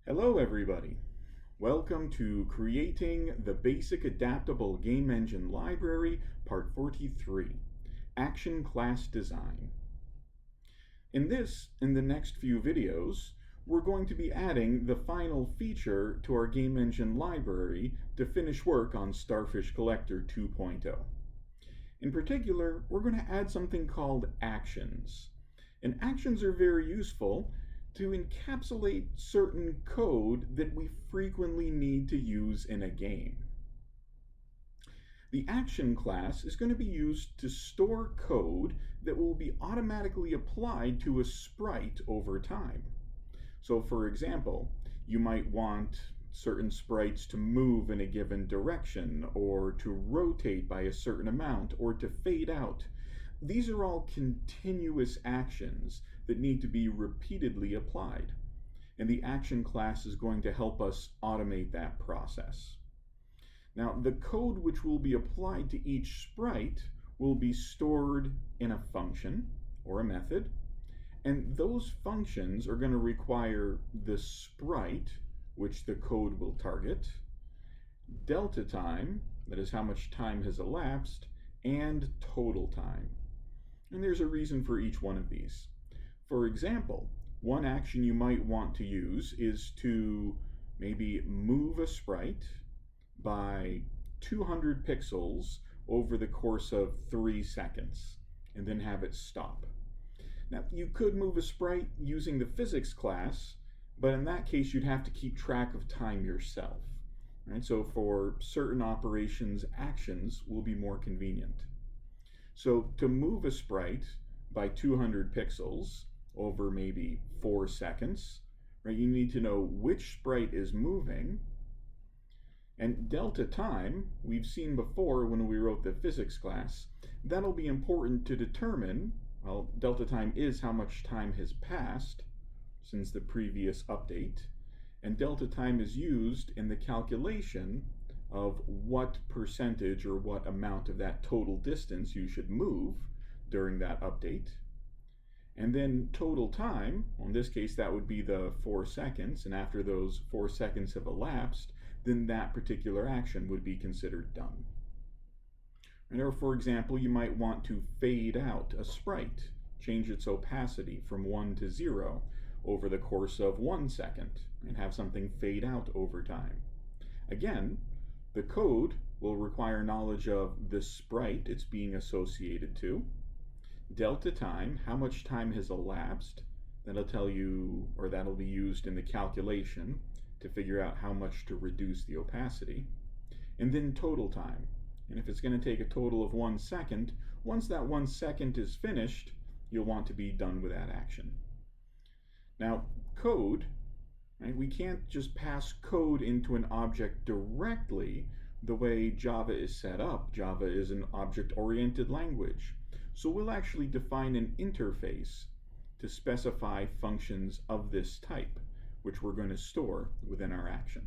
Hello everybody. Welcome to Creating the Basic Adaptable Game Engine Library, Part 43, Action Class Design. In the next few videos, we're going to be adding the final feature to our Game Engine library to finish work on Starfish Collector 2.0. In particular, we're going to add something called actions. And actions are very useful to encapsulate certain code that we frequently need to use in a game. The action class is going to be used to store code that will be automatically applied to a sprite over time. So for example, you might want certain sprites to move in a given direction, or to rotate by a certain amount, or to fade out. These are all continuous actions that need to be repeatedly applied, and the action class is going to help us automate that process. Now, the code which will be applied to each sprite will be stored in a function or a method, and those functions are going to require the sprite, which the code will target, delta time, that is how much time has elapsed, and total time. And there's a reason for each one of these. For example, one action you might want to use is to maybe move a sprite by 200 pixels over the course of 3 seconds, and then have it stop. Now, you could move a sprite using the physics class, but in that case you'd have to keep track of time yourself. Right? So for certain operations, actions will be more convenient. So to move a sprite by 200 pixels over maybe 4 seconds, right, you need to know which sprite is moving. And delta time, we've seen before when we wrote the physics class, that'll be important to determine, well, delta time is how much time has passed since the previous update, and delta time is used in the calculation of what percentage or what amount of that total distance you should move during that update. And then total time, in this case that would be the 4 seconds, and after those 4 seconds have elapsed, then that particular action would be considered done. Or for example, you might want to fade out a sprite, change its opacity from 1 to 0 over the course of 1 second, and have something fade out over time. Again, the code will require knowledge of the sprite it's being associated to, delta time, how much time has elapsed, that'll tell you, or that'll be used in the calculation to figure out how much to reduce the opacity, and then total time. And if it's going to take a total of 1 second, once that 1 second is finished, you'll want to be done with that action. Now, code, right, we can't just pass code into an object directly the way Java is set up. Java is an object-oriented language. So we'll actually define an interface to specify functions of this type, which we're going to store within our action.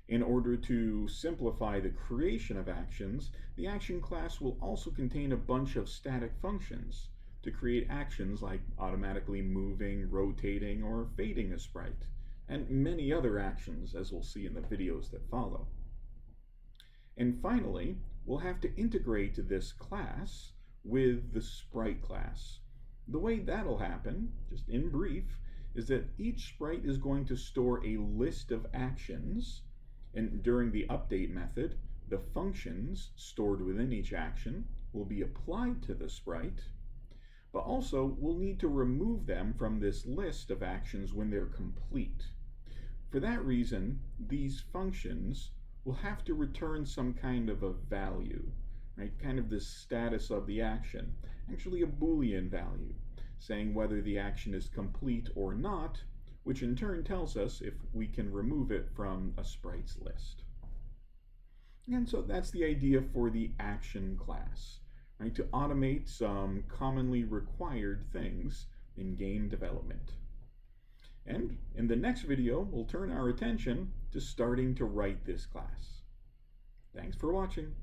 In order to simplify the creation of actions, the action class will also contain a bunch of static functions to create actions like automatically moving, rotating, or fading a sprite, and many other actions, as we'll see in the videos that follow. And finally, we'll have to integrate this class with the sprite class. The way that'll happen, just in brief, is that each sprite is going to store a list of actions, and during the update method, the functions stored within each action will be applied to the sprite, but also we'll need to remove them from this list of actions when they're complete. For that reason, these functions will have to return some kind of a value, right? Kind of the status of the action, actually a Boolean value, saying whether the action is complete or not, which in turn tells us if we can remove it from a sprite's list. And so that's the idea for the action class, right? To automate some commonly required things in game development. And in the next video, we'll turn our attention to starting to write this class. Thanks for watching.